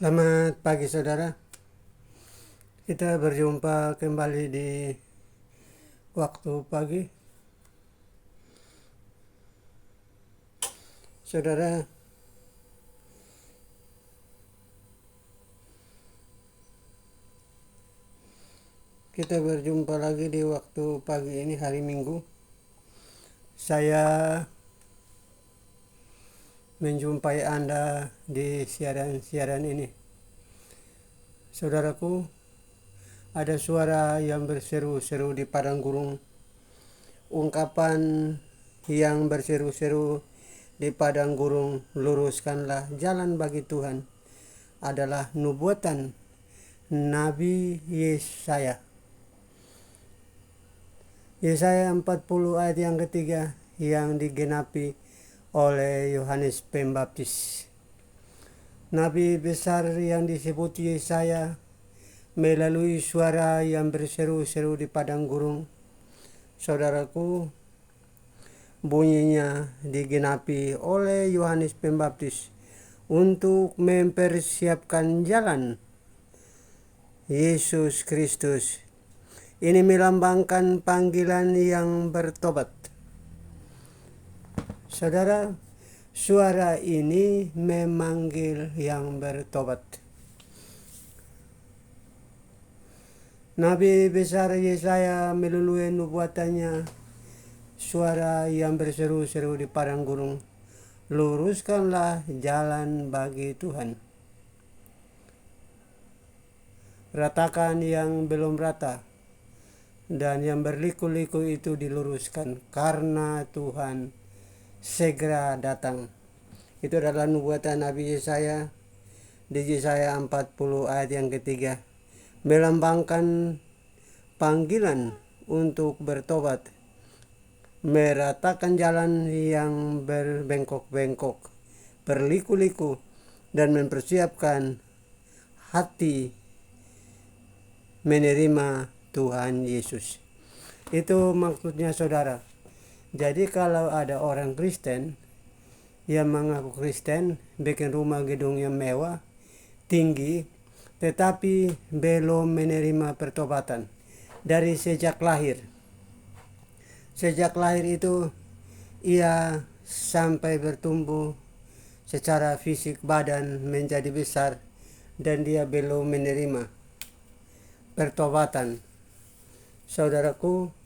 Selamat pagi saudara. Kita berjumpa kembali di waktu pagi. Saudara, kita berjumpa lagi di waktu pagi ini, hari Minggu. Saya menjumpai Anda di siaran ini. Saudaraku, ada suara yang berseru-seru di padang gurun. Ungkapan yang berseru-seru di padang gurun, luruskanlah jalan bagi Tuhan, adalah nubuatan Nabi Yesaya. Yesaya 40 ayat yang ketiga yang digenapi oleh Yohanes Pembaptis. Nabi besar yang disebut Yesaya melalui suara yang berseru-seru di padang gurun. Saudaraku, bunyinya digenapi oleh Yohanes Pembaptis untuk mempersiapkan jalan Yesus Kristus. Ini melambangkan panggilan yang bertobat. Saudara, suara ini memanggil yang bertobat. Nabi besar Yesaya melalui nubuatannya, suara yang berseru-seru di padang gurun, luruskanlah jalan bagi Tuhan. Ratakan yang belum rata, dan yang berliku-liku itu diluruskan, karena Tuhan segera datang. Itu adalah nubuatan Nabi Yesaya di Yesaya 40 ayat yang ketiga, melambangkan panggilan untuk bertobat, meratakan jalan yang berbengkok-bengkok, berliku-liku, dan mempersiapkan hati menerima Tuhan Yesus. Itu maksudnya saudara. Jadi kalau ada orang Kristen yang mengaku Kristen, bikin rumah gedung yang mewah, tinggi, tetapi belum menerima pertobatan dari sejak lahir. Sejak lahir itu ia sampai bertumbuh secara fisik, badan menjadi besar, dan dia belum menerima pertobatan. Saudaraku,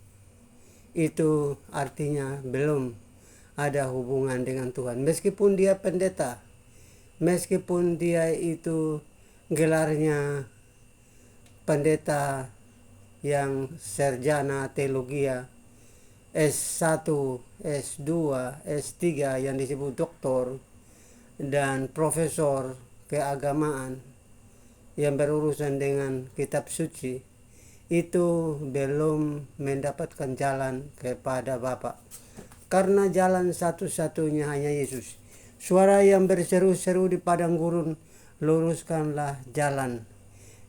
itu artinya belum ada hubungan dengan Tuhan. Meskipun dia pendeta, meskipun dia itu gelarnya pendeta yang sarjana teologi, S1, S2, S3 yang disebut doktor, dan profesor keagamaan yang berurusan dengan kitab suci, itu belum mendapatkan jalan kepada Bapa. Karena jalan satu-satunya hanya Yesus. Suara yang berseru-seru di padang gurun, luruskanlah jalan.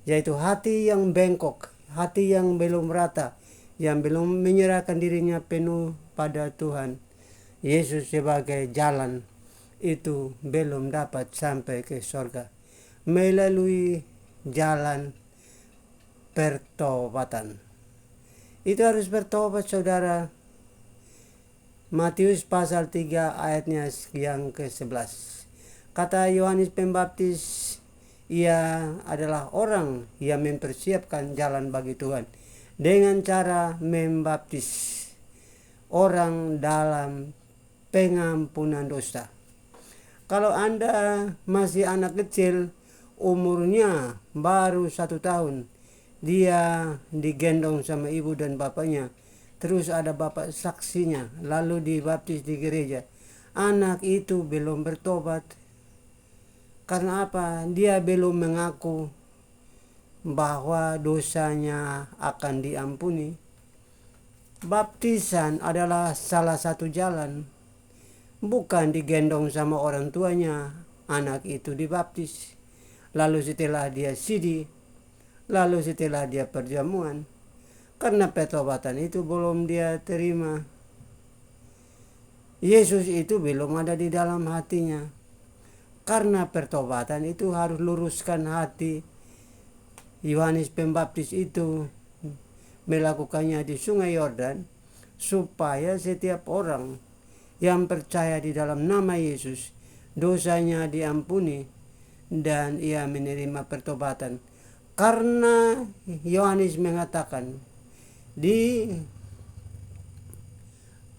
Yaitu hati yang bengkok, hati yang belum rata, yang belum menyerahkan dirinya penuh pada Tuhan Yesus sebagai jalan, itu belum dapat sampai ke surga melalui jalan pertobatan. Itu harus bertobat saudara. Matius pasal 3 ayatnya yang ke-11. Kata Yohanes Pembaptis, ia adalah orang yang mempersiapkan jalan bagi Tuhan dengan cara membaptis orang dalam pengampunan dosa. Kalau Anda masih anak kecil, umurnya baru 1 tahun, dia digendong sama ibu dan bapaknya, terus ada bapak saksinya, lalu dibaptis di gereja. Anak itu belum bertobat. Karena apa? Dia belum mengaku bahwa dosanya akan diampuni. Baptisan adalah salah satu jalan. Bukan digendong sama orang tuanya, anak itu dibaptis. Lalu setelah dia sidi, lalu setelah dia perjamuan, karena pertobatan itu belum dia terima. Yesus itu belum ada di dalam hatinya. Karena pertobatan itu harus luruskan hati. Yohanes Pembaptis itu melakukannya di Sungai Yordan supaya setiap orang yang percaya di dalam nama Yesus dosanya diampuni dan ia menerima pertobatan. Karena Yohanes mengatakan di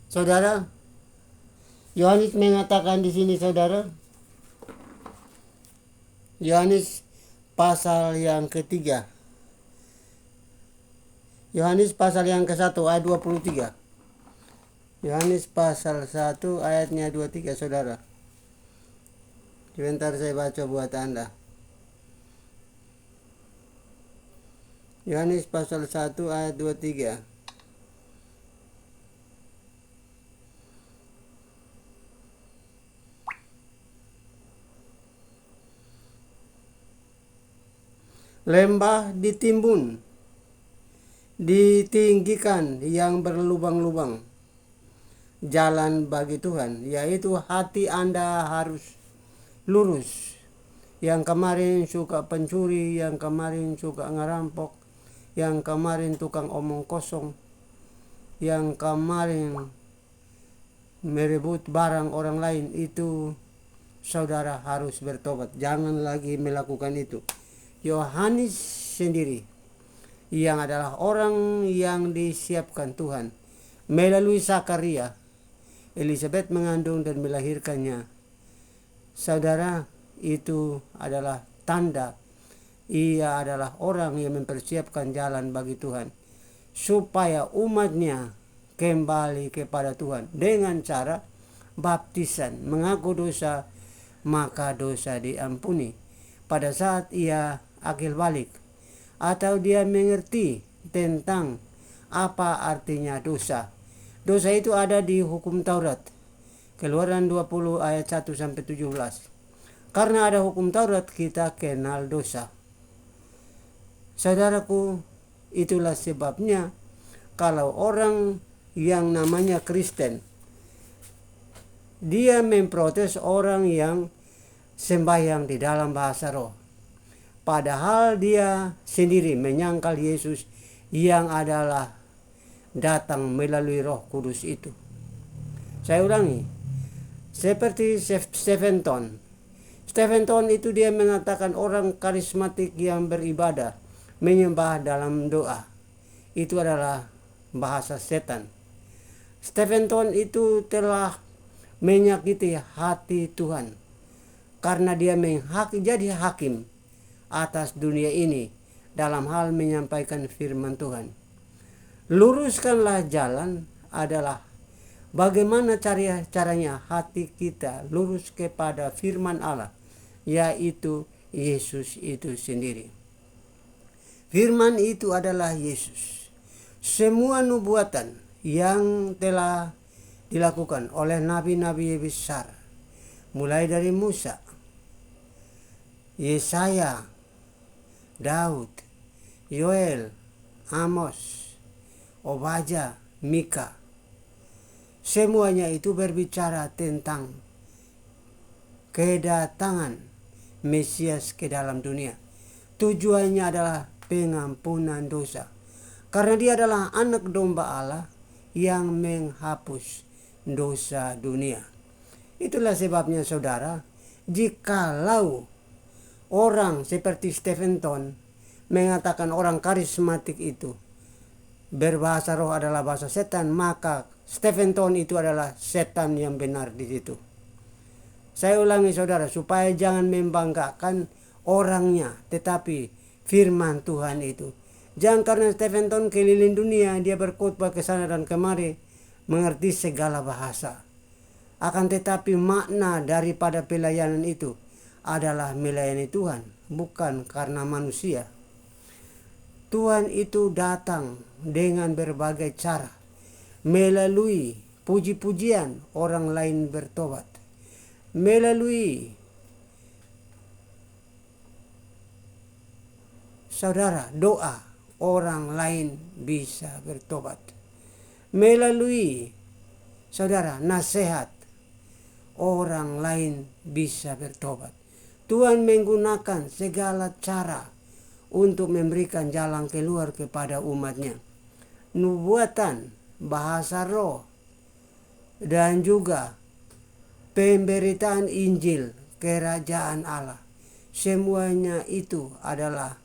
saudara, Yohanes mengatakan di sini saudara, Yohanes pasal yang ketiga, Yohanes pasal yang ke-1 ayat 23. Yohanes pasal 1 ayatnya 23 saudara. Sebentar saya baca buat Anda. Yohanes pasal 1 ayat 23. Lembah ditimbun, ditinggikan yang berlubang-lubang jalan bagi Tuhan, yaitu hati Anda harus lurus. Yang kemarin suka pencuri, yang kemarin suka ngerampok, yang kemarin tukang omong kosong, yang kemarin merebut barang orang lain, itu saudara harus bertobat. Jangan lagi melakukan itu. Yohanes sendiri yang adalah orang yang disiapkan Tuhan melalui Zakaria, Elizabeth mengandung dan melahirkannya. Saudara, itu adalah tanda ia adalah orang yang mempersiapkan jalan bagi Tuhan supaya umatnya kembali kepada Tuhan dengan cara baptisan, mengaku dosa, maka dosa diampuni pada saat ia akil balik atau dia mengerti tentang apa artinya dosa. Dosa itu ada di hukum Taurat, Keluaran 20 ayat 1 sampai 17. Karena ada hukum Taurat, kita kenal dosa. Saudaraku, itulah sebabnya kalau orang yang namanya Kristen, dia memprotes orang yang sembahyang di dalam bahasa roh, padahal dia sendiri menyangkal Yesus yang adalah datang melalui Roh Kudus itu. Saya ulangi, seperti Stephen Ton itu dia mengatakan orang karismatik yang beribadah, menyembah dalam doa, itu adalah bahasa setan. Stephen Ton itu telah menyakiti hati Tuhan karena dia jadi hakim atas dunia ini dalam hal menyampaikan firman Tuhan. Luruskanlah jalan adalah bagaimana caranya hati kita lurus kepada firman Allah, yaitu Yesus itu sendiri. Firman itu adalah Yesus. Semua nubuatan yang telah dilakukan oleh nabi-nabi besar, mulai dari Musa, Yesaya, Daud, Yoel, Amos, Obadya, Mika, semuanya itu berbicara tentang kedatangan Mesias ke dalam dunia. Tujuannya adalah pengampunan dosa, karena dia adalah anak domba Allah yang menghapus dosa dunia. Itulah sebabnya saudara, jikalau orang seperti Stephen Ton mengatakan orang karismatik itu berbahasa roh adalah bahasa setan, maka Stephen Ton itu adalah setan yang benar di situ. Saya ulangi saudara, supaya jangan membanggakan orangnya, tetapi firman Tuhan itu. Jangan karena Stephen Ton keliling dunia, dia berkhotbah ke sana dan kemari, mengerti segala bahasa. Akan tetapi makna daripada pelayanan itu adalah melayani Tuhan, bukan karena manusia. Tuhan itu datang dengan berbagai cara, melalui puji-pujian orang lain bertobat, melalui saudara doa orang lain bisa bertobat, melalui saudara nasihat orang lain bisa bertobat. Tuhan menggunakan segala cara untuk memberikan jalan keluar kepada umatnya. Nubuatan, bahasa roh, dan juga pemberitaan Injil kerajaan Allah. Semuanya itu adalah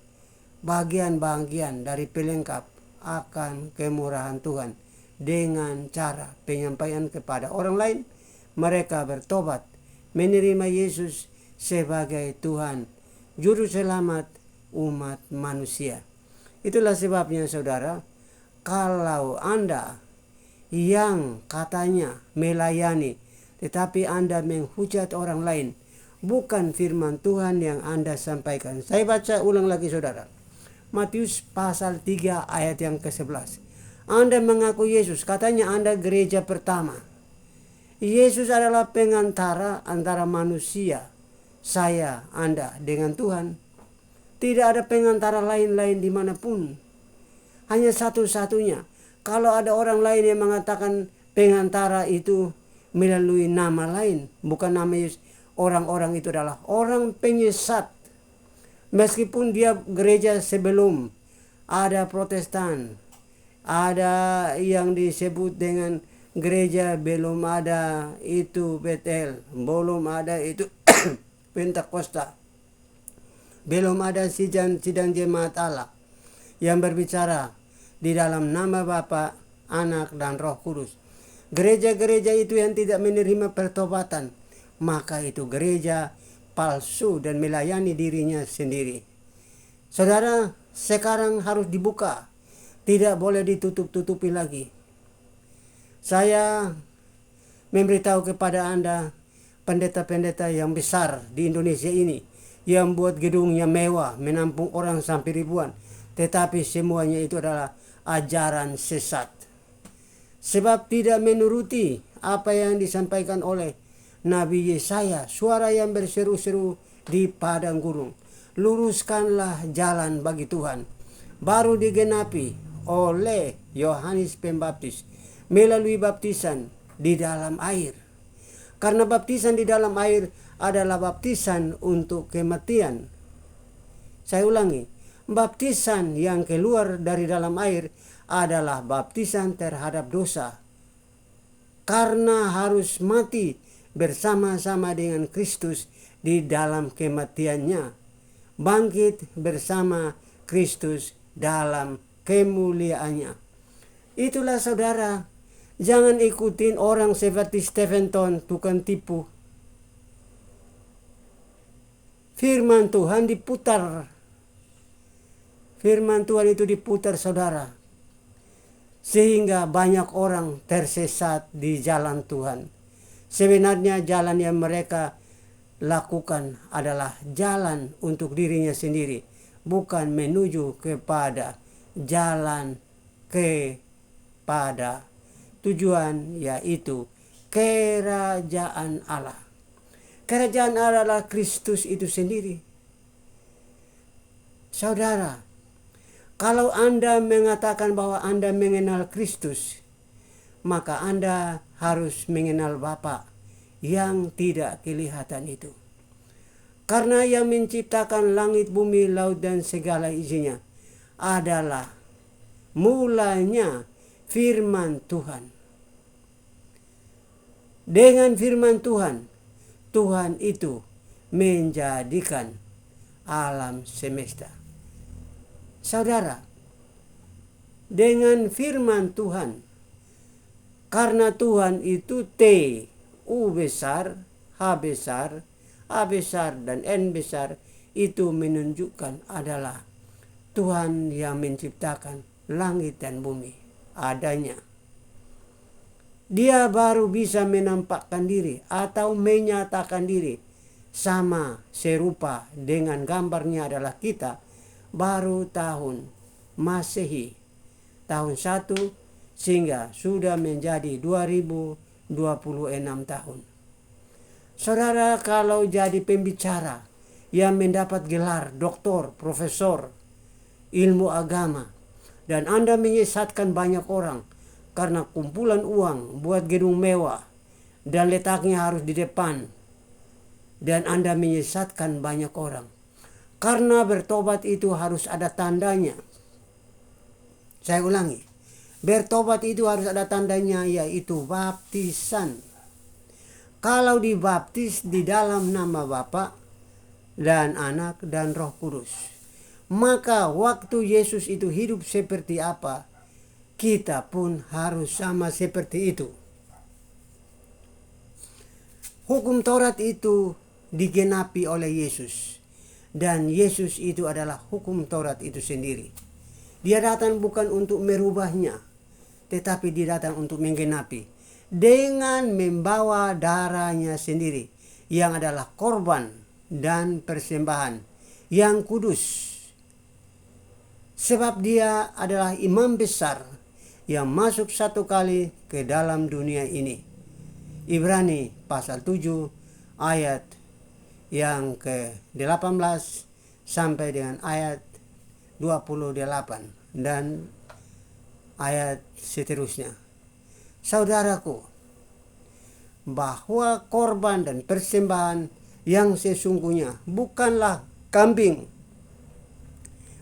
bagian-bagian dari pelengkap akan kemurahan Tuhan. Dengan cara penyampaian kepada orang lain, mereka bertobat, menerima Yesus sebagai Tuhan, Juru Selamat umat manusia. Itulah sebabnya saudara, kalau Anda yang katanya melayani, tetapi Anda menghujat orang lain, bukan firman Tuhan yang Anda sampaikan. Saya baca ulang lagi saudara. Matius pasal 3 ayat yang ke-11. Anda mengaku Yesus, katanya Anda gereja pertama. Yesus adalah pengantara antara manusia, saya, Anda dengan Tuhan. Tidak ada pengantara lain-lain dimanapun. Hanya satu-satunya. Kalau ada orang lain yang mengatakan pengantara itu melalui nama lain, bukan nama Yesus, orang-orang itu adalah orang penyesat. Meskipun dia gereja sebelum ada Protestan, ada yang disebut dengan gereja belum ada itu Betel, belum ada itu Pentakosta, belum ada sidang jemaat Allah yang berbicara di dalam nama Bapa, Anak, dan Roh Kudus. Gereja-gereja itu yang tidak menerima pertobatan, maka itu gereja palsu dan melayani dirinya sendiri. Saudara, sekarang harus dibuka, tidak boleh ditutup-tutupi lagi. Saya memberitahu kepada Anda, pendeta-pendeta yang besar di Indonesia ini, yang buat gedungnya mewah, menampung orang sampai ribuan, tetapi semuanya itu adalah ajaran sesat. Sebab tidak menuruti apa yang disampaikan oleh Nabi Yesaya, suara yang berseru-seru di padang gurun. Luruskanlah jalan bagi Tuhan. Baru digenapi oleh Yohanes Pembaptis melalui baptisan di dalam air. Karena baptisan di dalam air adalah baptisan untuk kematian. Saya ulangi, baptisan yang keluar dari dalam air adalah baptisan terhadap dosa. Karena harus mati bersama-sama dengan Kristus di dalam kematiannya, bangkit bersama Kristus dalam kemuliaannya. Itulah saudara, jangan ikutin orang seperti Stephenson, tukang tipu. Firman Tuhan diputar. Firman Tuhan itu diputar saudara, sehingga banyak orang tersesat di jalan Tuhan. Sebenarnya jalan yang mereka lakukan adalah jalan untuk dirinya sendiri, bukan menuju kepada jalan kepada tujuan, yaitu kerajaan Allah. Kerajaan Allah adalah Kristus itu sendiri. Saudara, kalau Anda mengatakan bahwa Anda mengenal Kristus, maka Anda harus mengenal Bapa yang tidak kelihatan itu. Karena yang menciptakan langit, bumi, laut, dan segala isinya adalah mulanya firman Tuhan. Dengan firman Tuhan, Tuhan itu menjadikan alam semesta. Saudara, dengan firman Tuhan, karena Tuhan itu T, U besar, H besar, A besar, dan N besar, itu menunjukkan adalah Tuhan yang menciptakan langit dan bumi adanya. Dia baru bisa menampakkan diri atau menyatakan diri sama serupa dengan gambarnya adalah kita baru tahun Masehi, tahun 1, sehingga sudah menjadi 2026 tahun. Saudara, kalau jadi pembicara yang mendapat gelar doktor, profesor, ilmu agama, dan Anda menyesatkan banyak orang karena kumpulan uang buat gedung mewah, dan letaknya harus di depan, dan Anda menyesatkan banyak orang. Karena bertobat itu harus ada tandanya. Saya ulangi, bertobat itu harus ada tandanya, yaitu baptisan. Kalau dibaptis di dalam nama Bapa dan Anak dan Roh Kudus, maka waktu Yesus itu hidup seperti apa, kita pun harus sama seperti itu. Hukum Taurat itu digenapi oleh Yesus, dan Yesus itu adalah hukum Taurat itu sendiri. Dia datang bukan untuk merubahnya, tetapi dia datang untuk menggenapi dengan membawa darahnya sendiri, yang adalah korban dan persembahan yang kudus. Sebab dia adalah imam besar yang masuk satu kali ke dalam dunia ini. Ibrani pasal 7 ayat yang ke-18 sampai dengan ayat 28 dan ayat seterusnya. Saudaraku, bahwa korban dan persembahan yang sesungguhnya bukanlah kambing,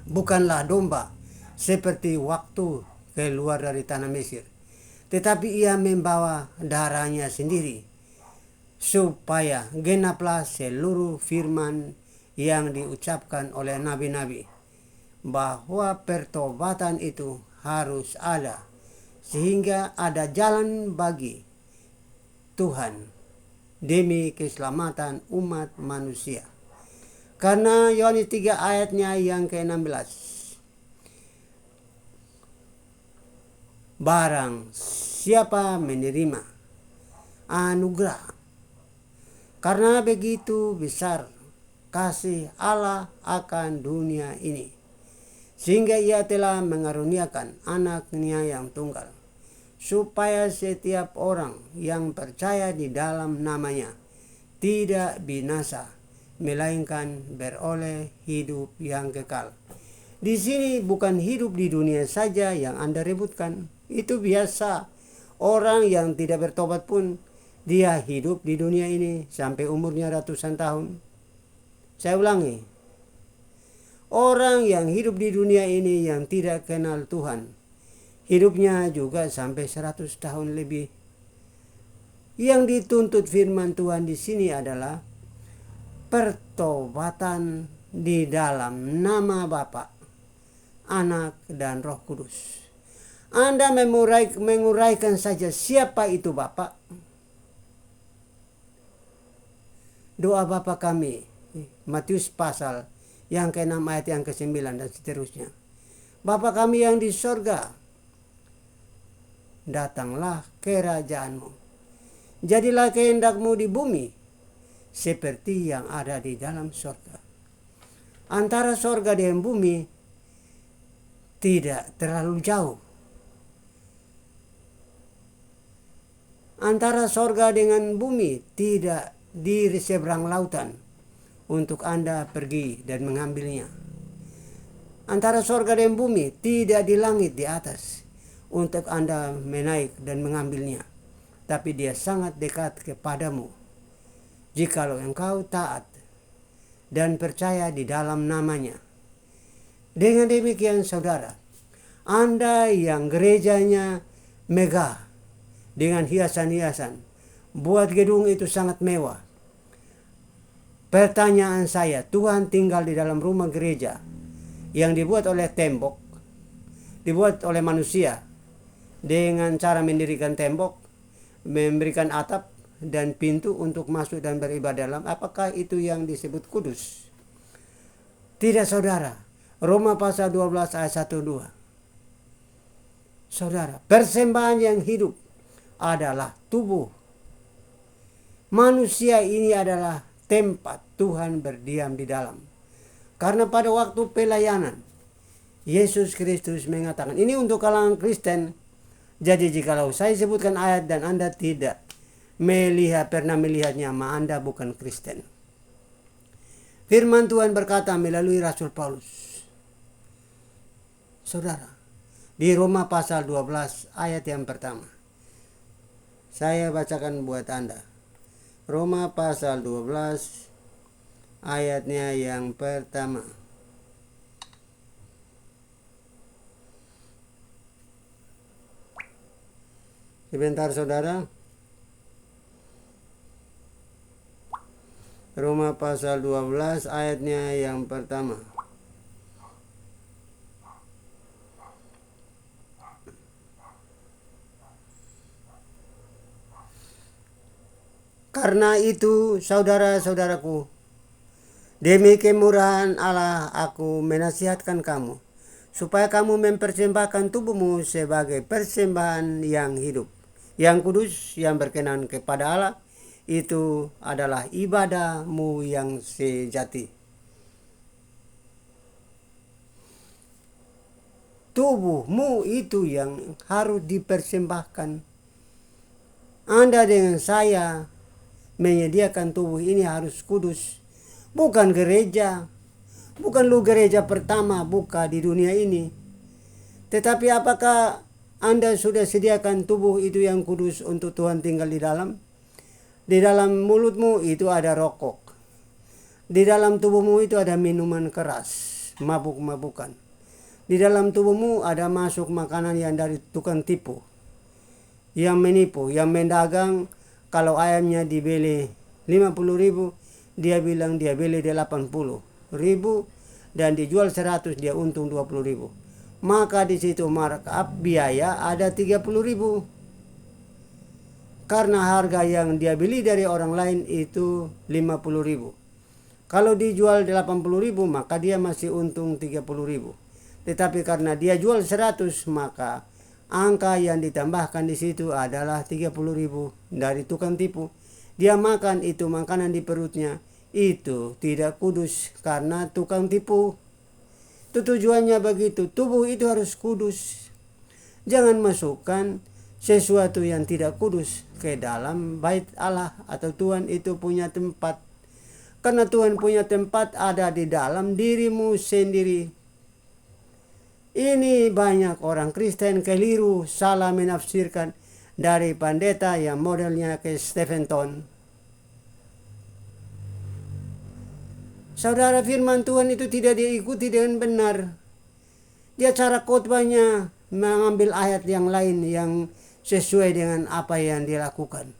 bukanlah domba seperti waktu keluar dari tanah Mesir, tetapi ia membawa darahnya sendiri, supaya genaplah seluruh firman yang diucapkan oleh nabi-nabi, bahwa pertobatan itu harus ada, sehingga ada jalan bagi Tuhan demi keselamatan umat manusia. Karena Yohanes 3 ayatnya yang ke-16, barang siapa menerima anugerah, karena begitu besar kasih Allah akan dunia ini, sehingga ia telah mengaruniakan anaknya yang tunggal, supaya setiap orang yang percaya di dalam namanya tidak binasa, melainkan beroleh hidup yang kekal. Di sini bukan hidup di dunia saja yang Anda rebutkan. Itu biasa. Orang yang tidak bertobat pun dia hidup di dunia ini sampai umurnya ratusan tahun. Saya ulangi, orang yang hidup di dunia ini yang tidak kenal Tuhan, hidupnya juga sampai 100 tahun lebih. Yang dituntut firman Tuhan di sini adalah pertobatan di dalam nama Bapa, Anak, dan Roh Kudus. Anda menguraikan saja siapa itu Bapa. Doa Bapa kami, Matius pasal yang ke-6 ayat yang ke-9 dan seterusnya. Bapa kami yang di sorga, datanglah kerajaanmu. Jadilah kehendakmu di bumi seperti yang ada di dalam sorga. Antara sorga dan bumi tidak terlalu jauh. Antara sorga dengan bumi tidak di seberang lautan untuk Anda pergi dan mengambilnya. Antara sorga dan bumi tidak di langit di atas untuk Anda menaik dan mengambilnya. Tapi dia sangat dekat kepadamu jikalau engkau taat dan percaya di dalam namanya. Dengan demikian saudara, Anda yang gerejanya megah dengan hiasan-hiasan, buat gedung itu sangat mewah. Pertanyaan saya, Tuhan tinggal di dalam rumah gereja yang dibuat oleh tembok, dibuat oleh manusia dengan cara mendirikan tembok, memberikan atap dan pintu untuk masuk dan beribadah dalam. Apakah itu yang disebut kudus? Tidak saudara. Roma pasal 12 ayat 1-2. Saudara, persembahan yang hidup adalah tubuh. Manusia ini adalah tempat Tuhan berdiam di dalam. Karena pada waktu pelayanan, Yesus Kristus mengatakan, ini untuk kalangan Kristen. Jadi jikalau saya sebutkan ayat dan Anda tidak pernah melihatnya, maka Anda bukan Kristen. Firman Tuhan berkata melalui Rasul Paulus. Saudara, di Roma pasal 12 ayat yang pertama. Saya bacakan buat Anda. Roma pasal 12 ayatnya yang pertama. Sebentar saudara. Roma pasal 12 ayatnya yang pertama. Karena itu saudara-saudaraku, demi kemurahan Allah aku menasihatkan kamu, supaya kamu mempersembahkan tubuhmu sebagai persembahan yang hidup, yang kudus, yang berkenan kepada Allah. Itu adalah ibadahmu yang sejati. Tubuhmu itu yang harus dipersembahkan. Anda dengan saya menyediakan tubuh ini harus kudus. Bukan gereja, bukan lu gereja pertama buka di dunia ini. Tetapi apakah Anda sudah sediakan tubuh itu yang kudus untuk Tuhan tinggal di dalam? Di dalam mulutmu itu ada rokok. Di dalam tubuhmu itu ada minuman keras, mabuk-mabukan. Di dalam tubuhmu ada masuk makanan yang dari tukang tipu, yang menipu, yang mendagang. Kalau ayamnya dibeli 50.000, dia bilang dia beli 80.000 dan dijual 100, dia untung 20.000. Maka di situ markup biaya ada 30.000. Karena harga yang dia beli dari orang lain itu 50.000. Kalau dijual 80.000 maka dia masih untung 30.000. Tetapi karena dia jual 100 maka angka yang ditambahkan di situ adalah 30.000 dari tukang tipu. Dia makan itu makanan di perutnya itu tidak kudus karena tukang tipu. Itu tujuannya begitu. Tubuh itu harus kudus. Jangan masukkan sesuatu yang tidak kudus ke dalam bait Allah atau Tuhan itu punya tempat. Karena Tuhan punya tempat ada di dalam dirimu sendiri. Ini banyak orang Kristen keliru, salah menafsirkan dari pendeta yang modelnya ke Stephenton. Saudara, firman Tuhan itu tidak diikuti dengan benar. Dia cara khotbahnya mengambil ayat yang lain yang sesuai dengan apa yang dia lakukan.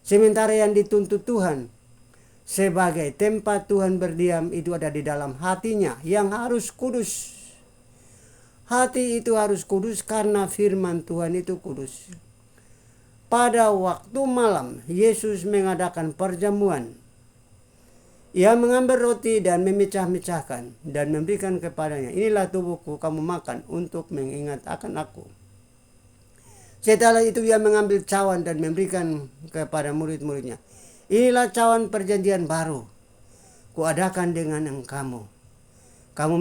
Sementara yang dituntut Tuhan sebagai tempat Tuhan berdiam itu ada di dalam hatinya yang harus kudus. Hati itu harus kudus karena firman Tuhan itu kudus. Pada waktu malam Yesus mengadakan perjamuan. Ia mengambil roti dan memecah-mecahkan dan memberikan kepadanya. Inilah tubuhku, kamu makan untuk mengingat akan aku. Setelah itu ia mengambil cawan dan memberikan kepada murid-muridnya. Inilah cawan perjanjian baru, kuadakan dengan kamu. Kamu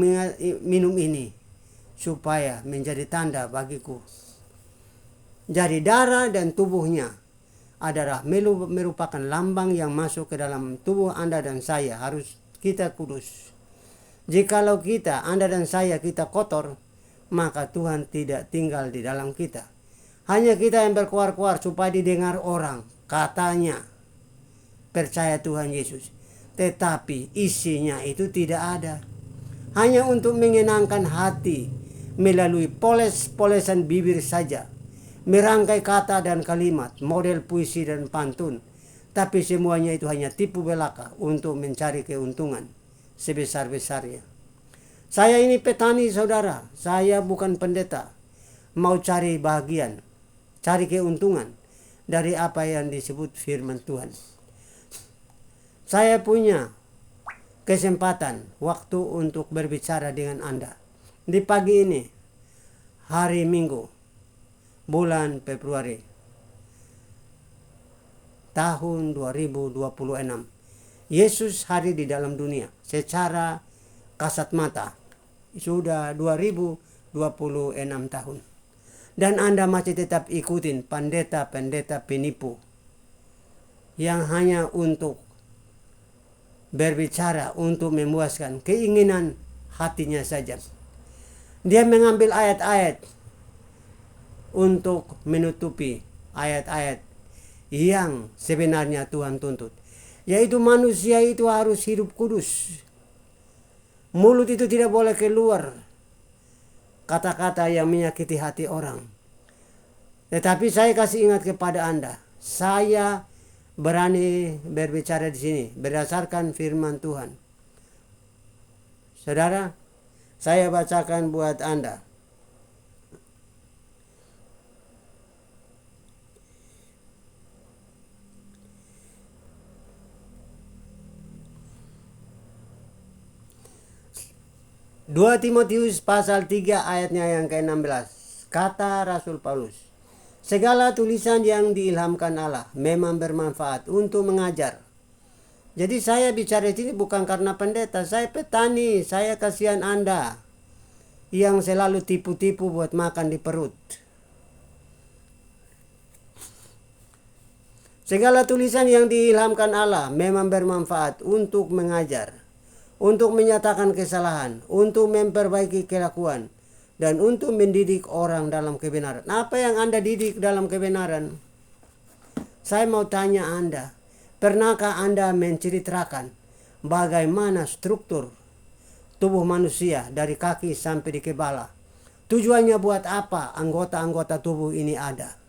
minum ini supaya menjadi tanda bagiku. Jadi darah dan tubuhnya adalah merupakan lambang yang masuk ke dalam tubuh Anda dan saya. Harus kita kudus. Jikalau kita, Anda dan saya, kita kotor, maka Tuhan tidak tinggal di dalam kita. Hanya kita yang berkuar-kuar supaya didengar orang. Katanya percaya Tuhan Yesus, tetapi isinya itu tidak ada. Hanya untuk menyenangkan hati melalui poles-polesan bibir saja. Merangkai kata dan kalimat, model puisi dan pantun. Tapi semuanya itu hanya tipu belaka untuk mencari keuntungan sebesar-besarnya. Saya ini petani saudara, saya bukan pendeta. Mau cari bahagian, cari keuntungan dari apa yang disebut firman Tuhan. Saya punya kesempatan, waktu untuk berbicara dengan Anda. Di pagi ini, hari Minggu, bulan Februari tahun 2026. Yesus hadir di dalam dunia secara kasat mata sudah 2026 tahun. Dan Anda masih tetap ikutin pendeta-pendeta penipu yang hanya untuk berbicara untuk memuaskan keinginan hatinya saja. Dia mengambil ayat-ayat untuk menutupi ayat-ayat yang sebenarnya Tuhan tuntut, yaitu manusia itu harus hidup kudus. Mulut itu tidak boleh keluar kata-kata yang menyakiti hati orang. Tetapi saya kasih ingat kepada Anda, saya berani berbicara di sini berdasarkan firman Tuhan. Saudara, saya bacakan buat Anda. Dua Timotius pasal 3 ayatnya yang ke-16. Kata Rasul Paulus, segala tulisan yang diilhamkan Allah memang bermanfaat untuk mengajar. Jadi saya bicara di sini bukan karena pendeta, saya petani, saya kasihan Anda yang selalu tipu-tipu buat makan di perut. Segala tulisan yang diilhamkan Allah memang bermanfaat untuk mengajar, untuk menyatakan kesalahan, untuk memperbaiki kelakuan, dan untuk mendidik orang dalam kebenaran. Apa yang Anda didik dalam kebenaran? Saya mau tanya Anda, pernahkah Anda menceritakan bagaimana struktur tubuh manusia dari kaki sampai di kepala? Tujuannya buat apa anggota-anggota tubuh ini ada?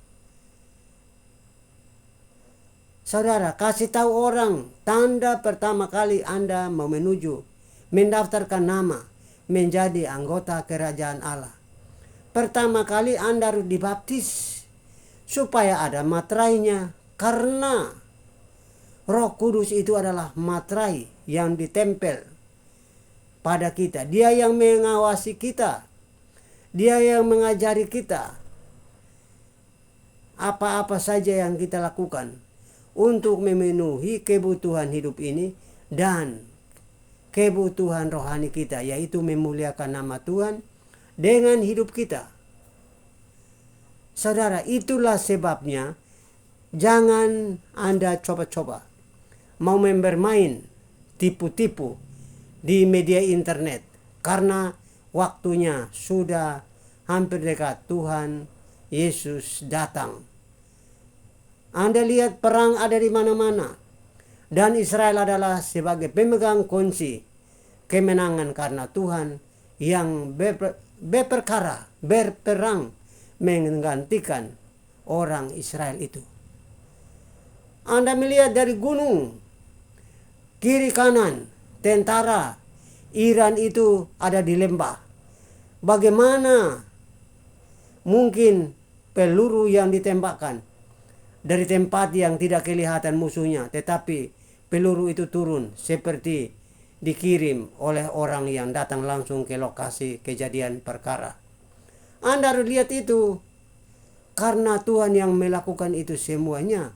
Saudara, kasih tahu orang tanda pertama kali Anda mau menuju mendaftarkan nama menjadi anggota kerajaan Allah. Pertama kali Anda harus dibaptis supaya ada materainya, karena Roh Kudus itu adalah materai yang ditempel pada kita. Dia yang mengawasi kita, dia yang mengajari kita apa-apa saja yang kita lakukan untuk memenuhi kebutuhan hidup ini dan kebutuhan rohani kita, yaitu memuliakan nama Tuhan dengan hidup kita. Saudara, itulah sebabnya jangan Anda coba-coba mau bermain tipu-tipu di media internet, karena waktunya sudah hampir dekat. Tuhan Yesus datang. Anda lihat perang ada di mana-mana, dan Israel adalah sebagai pemegang kunci kemenangan karena Tuhan yang berperang menggantikan orang Israel itu. Anda melihat dari gunung kiri kanan tentara Iran itu ada di lembah. Bagaimana mungkin peluru yang ditembakkan dari tempat yang tidak kelihatan musuhnya, tetapi peluru itu turun seperti dikirim oleh orang yang datang langsung ke lokasi kejadian perkara. Anda harus lihat itu, karena Tuhan yang melakukan itu semuanya,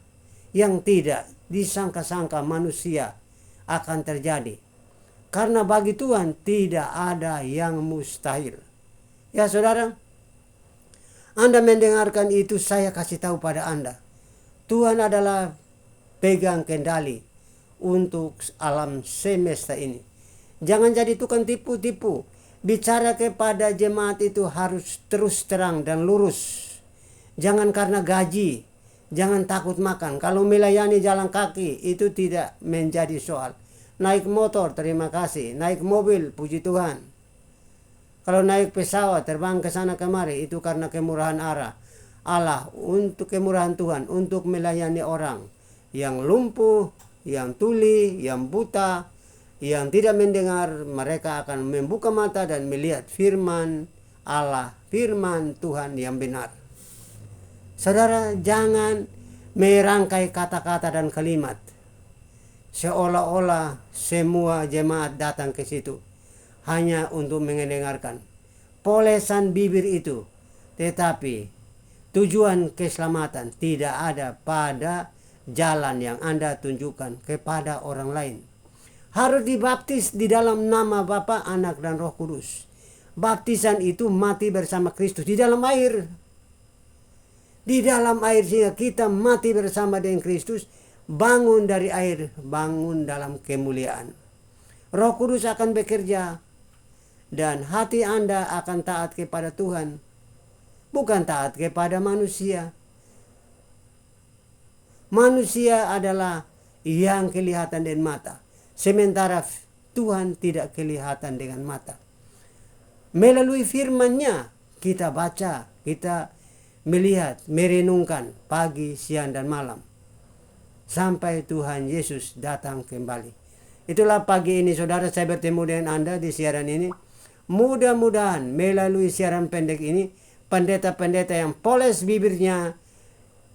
yang tidak disangka-sangka manusia akan terjadi. Karena bagi Tuhan tidak ada yang mustahil. Ya saudara, Anda mendengarkan itu, saya kasih tahu pada Anda, Tuhan adalah pegang kendali untuk alam semesta ini. Jangan jadi tukang tipu-tipu. Bicara kepada jemaat itu harus terus terang dan lurus. Jangan karena gaji. Jangan takut makan. Kalau melayani jalan kaki itu tidak menjadi soal. Naik motor, terima kasih. Naik mobil, puji Tuhan. Kalau naik pesawat, terbang ke sana kemari, itu karena kemurahan Allah, untuk kemurahan Tuhan, untuk melayani orang yang lumpuh, yang tuli, yang buta, yang tidak mendengar. Mereka akan membuka mata dan melihat firman Allah, firman Tuhan yang benar. Saudara, jangan merangkai kata-kata dan kalimat seolah-olah semua jemaat datang ke situ hanya untuk mendengarkan polesan bibir itu, tetapi tujuan keselamatan tidak ada pada jalan yang Anda tunjukkan kepada orang lain. Harus dibaptis di dalam nama Bapa, Anak, dan Roh Kudus. Baptisan itu mati bersama Kristus di dalam air. Di dalam air, sehingga kita mati bersama dengan Kristus, bangun dari air, bangun dalam kemuliaan. Roh Kudus akan bekerja dan hati Anda akan taat kepada Tuhan, bukan taat kepada manusia. Manusia adalah yang kelihatan dengan mata, sementara Tuhan tidak kelihatan dengan mata. Melalui firman-Nya kita baca, kita melihat, merenungkan pagi, siang, dan malam, sampai Tuhan Yesus datang kembali. Itulah pagi ini saudara, saya bertemu dengan Anda di siaran ini. Mudah-mudahan melalui siaran pendek ini, pendeta-pendeta yang poles bibirnya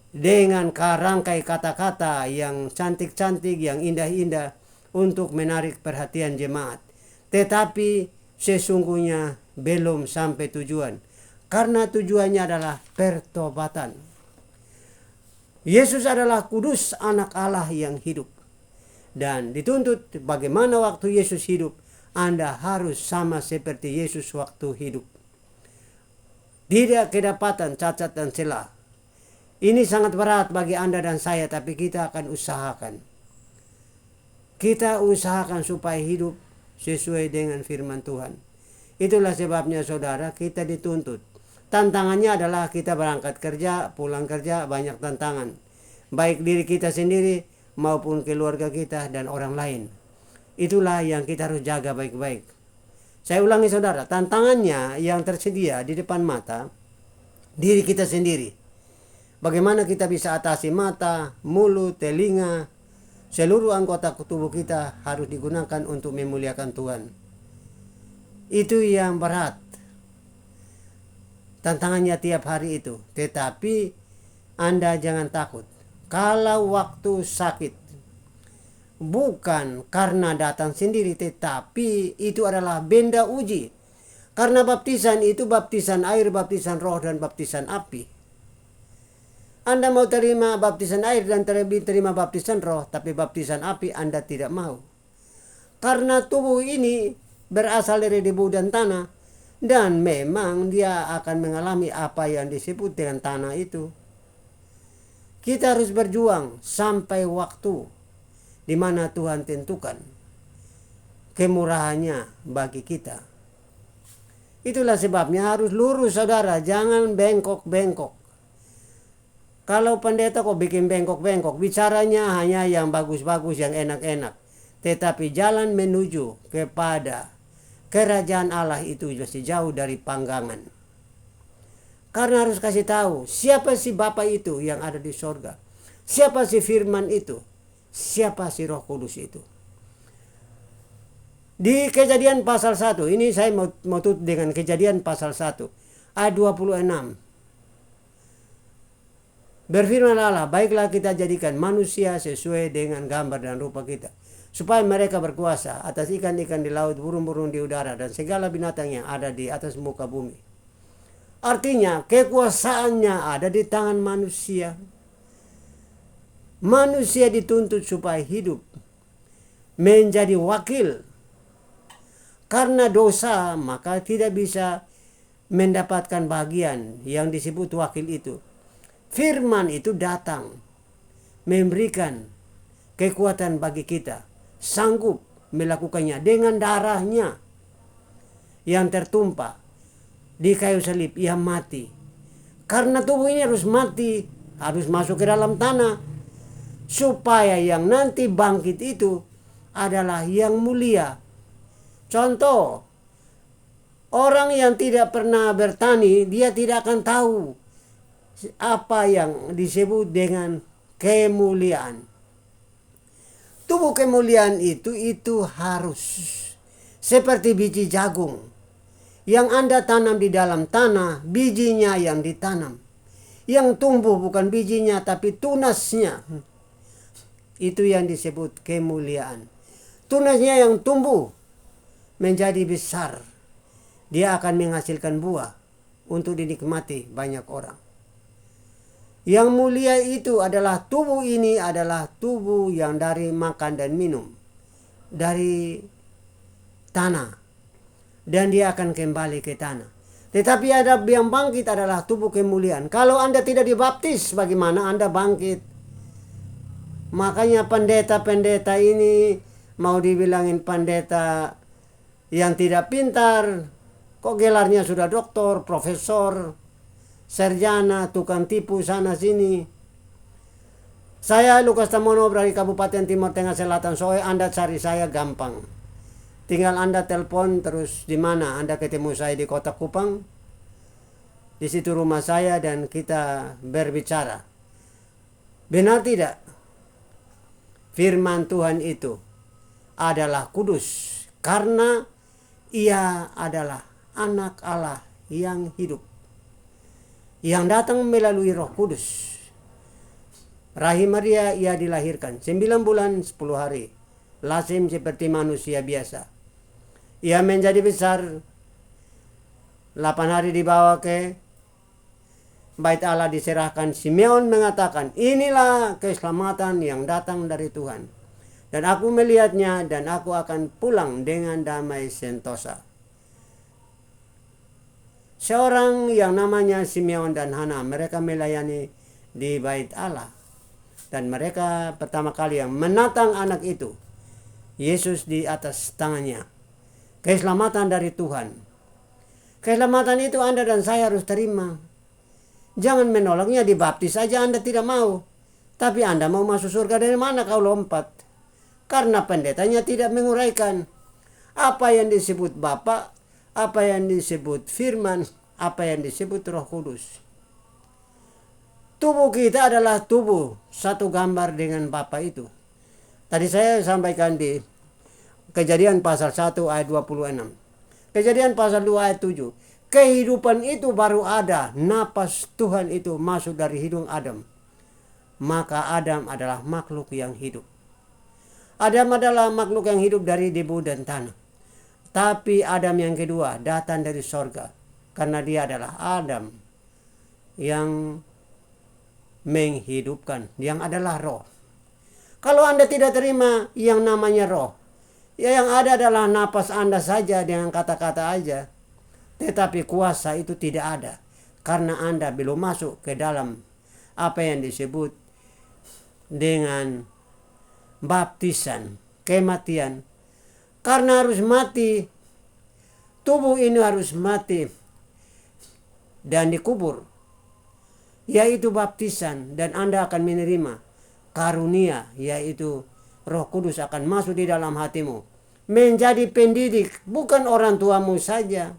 dengan rangkai kata-kata yang cantik-cantik, yang indah-indah untuk menarik perhatian jemaat, tetapi sesungguhnya belum sampai tujuan, karena tujuannya adalah pertobatan. Yesus adalah kudus, anak Allah yang hidup, dan dituntut bagaimana waktu Yesus hidup, Anda harus sama seperti Yesus waktu hidup. Tidak kedapatan cacat dan celah. Ini sangat berat bagi Anda dan saya, tapi kita akan usahakan. Kita usahakan supaya hidup sesuai dengan firman Tuhan. Itulah sebabnya saudara, kita dituntut. Tantangannya adalah kita berangkat kerja, pulang kerja, banyak tantangan. Baik diri kita sendiri maupun keluarga kita dan orang lain. Itulah yang kita harus jaga baik-baik. Saya ulangi saudara, tantangannya yang tersedia di depan mata, diri kita sendiri. Bagaimana kita bisa atasi mata, mulut, telinga, seluruh anggota tubuh kita harus digunakan untuk memuliakan Tuhan. Itu yang berat. Tantangannya tiap hari itu. Tetapi Anda jangan takut. Kalau waktu sakit, bukan karena datang sendiri, tetapi itu adalah benda uji. Karena baptisan itu baptisan air, baptisan roh, dan baptisan api. Anda mau terima baptisan air dan terima baptisan roh, tapi baptisan api Anda tidak mau. Karena tubuh ini berasal dari debu dan tanah, dan memang dia akan mengalami apa yang disebut dengan tanah itu. Kita harus berjuang sampai waktu di mana Tuhan tentukan kemurahannya bagi kita. Itulah sebabnya harus lurus saudara, jangan bengkok-bengkok. Kalau pendeta kok bikin bengkok-bengkok, bicaranya hanya yang bagus-bagus, yang enak-enak. Tetapi jalan menuju kepada kerajaan Allah itu masih jauh dari panggangan. Karena harus kasih tahu, siapa si Bapa itu yang ada di sorga? Siapa si firman itu? Siapa si Roh Kudus itu? Di Kejadian pasal 1, ini saya mau tutup dengan Kejadian pasal 1, ayat 26. Berfirman Allah, baiklah kita jadikan manusia sesuai dengan gambar dan rupa kita, supaya mereka berkuasa atas ikan-ikan di laut, burung-burung di udara, dan segala binatang yang ada di atas muka bumi. Artinya kekuasaannya ada di tangan manusia. Manusia dituntut supaya hidup menjadi wakil. Karena dosa maka tidak bisa mendapatkan bagian yang disebut wakil itu. Firman itu datang memberikan kekuatan bagi kita, sanggup melakukannya dengan darahnya yang tertumpah di kayu salib, yang mati. Karena tubuh ini harus mati, harus masuk ke dalam tanah, supaya yang nanti bangkit itu adalah yang mulia. Contoh, orang yang tidak pernah bertani, dia tidak akan tahu apa yang disebut dengan kemuliaan. Tubuh kemuliaan itu harus seperti biji jagung yang Anda tanam di dalam tanah, bijinya yang ditanam. Yang tumbuh bukan bijinya tapi tunasnya. Itu yang disebut kemuliaan. Tunasnya yang tumbuh menjadi besar. Dia akan menghasilkan buah untuk dinikmati banyak orang. Yang mulia itu adalah tubuh ini adalah tubuh yang dari makan dan minum dari tanah, dan dia akan kembali ke tanah. Tetapi ada yang bangkit adalah tubuh kemuliaan. Kalau Anda tidak dibaptis, bagaimana Anda bangkit? Makanya pendeta-pendeta ini mau dibilangin pendeta yang tidak pintar, kok gelarnya sudah doktor, profesor, sarjana, tukang tipu sana sini. Saya Lukas Tamono dari Kabupaten Timur Tengah Selatan. Soalnya Anda cari saya gampang. Tinggal Anda telepon terus di mana Anda ketemu saya di Kota Kupang. Di situ rumah saya dan kita berbicara. Benar tidak? Firman Tuhan itu adalah kudus karena ia adalah anak Allah yang hidup, yang datang melalui Roh Kudus. Rahim Maria ia dilahirkan 9 bulan 10 hari. Lazim seperti manusia biasa. Ia menjadi besar 8 hari dibawa ke Bait Allah, diserahkan. Simeon mengatakan, inilah keselamatan yang datang dari Tuhan. Dan aku melihatnya dan aku akan pulang dengan damai sentosa. Seorang yang namanya Simeon dan Hana, mereka melayani di Bait Allah. Dan mereka pertama kali yang menatang anak itu, Yesus di atas tangannya. Keselamatan dari Tuhan. Keselamatan itu Anda dan saya harus terima. Jangan menolaknya, dibaptis saja Anda tidak mau. Tapi Anda mau masuk surga, dari mana kau lompat? Karena pendetanya tidak menguraikan apa yang disebut Bapa, apa yang disebut firman, apa yang disebut Roh Kudus. Tubuh kita adalah tubuh satu gambar dengan Bapa itu. Tadi saya sampaikan di Kejadian pasal 1 ayat 26. Kejadian pasal 2 ayat 7. Kehidupan itu baru ada, napas Tuhan itu masuk dari hidung Adam. Maka Adam adalah makhluk yang hidup. Adam adalah makhluk yang hidup dari debu dan tanah. Tapi Adam yang kedua datang dari sorga. Karena dia adalah Adam yang menghidupkan, yang adalah roh. Kalau Anda tidak terima yang namanya roh, ya yang ada adalah napas Anda saja dengan kata-kata aja. Tetapi kuasa itu tidak ada. Karena Anda belum masuk ke dalam apa yang disebut dengan baptisan, kematian. Karena harus mati, tubuh ini harus mati dan dikubur, yaitu baptisan. Dan Anda akan menerima karunia, yaitu Roh Kudus akan masuk di dalam hatimu, menjadi pendidik, bukan orang tuamu saja.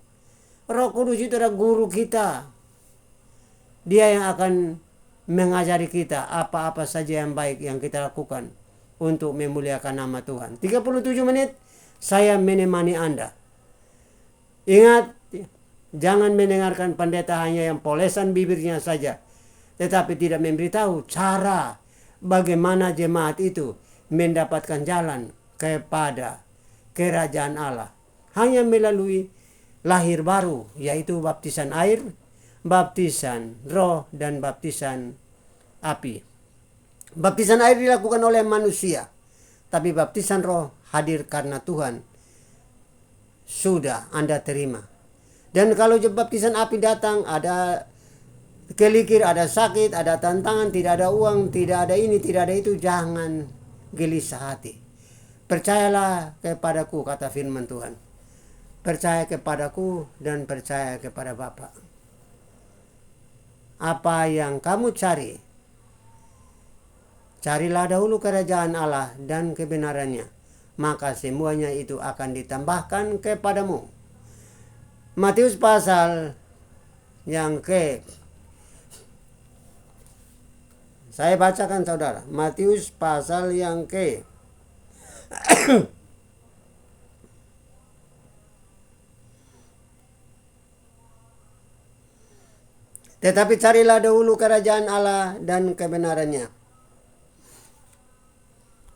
Roh Kudus itu adalah guru kita. Dia yang akan mengajari kita apa-apa saja yang baik yang kita lakukan untuk memuliakan nama Tuhan. 37 menit saya menemani Anda. Ingat, jangan mendengarkan pendeta hanya yang polesan bibirnya saja, tetapi tidak memberitahu cara bagaimana jemaat itu mendapatkan jalan kepada kerajaan Allah. Hanya melalui lahir baru, yaitu baptisan air, baptisan roh, dan baptisan api. Baptisan air dilakukan oleh manusia, tapi baptisan roh hadir karena Tuhan sudah Anda terima. Dan kalau baptisan api datang, ada kelikir, ada sakit, ada tantangan, tidak ada uang, tidak ada ini, tidak ada itu, jangan gelisah hati. Percayalah kepadaku, kata firman Tuhan. Percaya kepadaku dan percaya kepada Bapa. Apa yang kamu cari, carilah dahulu kerajaan Allah dan kebenarannya, maka semuanya itu akan ditambahkan kepadamu. Matius pasal yang saya bacakan saudara. Matius pasal yang tetapi carilah dahulu kerajaan Allah dan kebenarannya,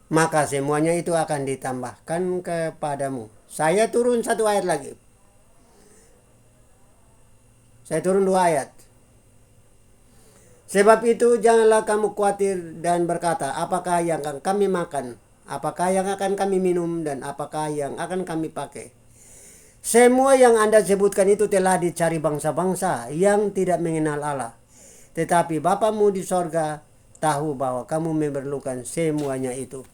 maka semuanya itu akan ditambahkan kepadamu. Saya turun satu ayat lagi. Saya turun 2 ayat. Sebab itu janganlah kamu khawatir dan berkata, apakah yang akan kami makan, apakah yang akan kami minum, dan apakah yang akan kami pakai. Semua yang Anda sebutkan itu telah dicari bangsa-bangsa yang tidak mengenal Allah. Tetapi Bapamu di sorga tahu bahwa kamu memerlukan semuanya itu.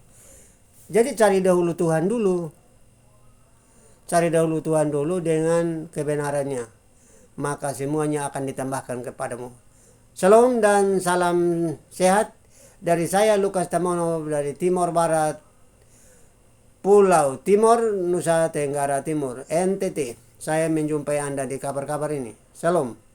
Jadi cari dahulu Tuhan dulu. Cari dahulu Tuhan dulu dengan kebenarannya, maka semuanya akan ditambahkan kepadamu. Shalom dan salam sehat Dari saya Lukas Tamono dari Timor Barat, Pulau Timor, Nusa Tenggara Timur, NTT. Saya menjumpai Anda di kabar-kabar ini. Salam.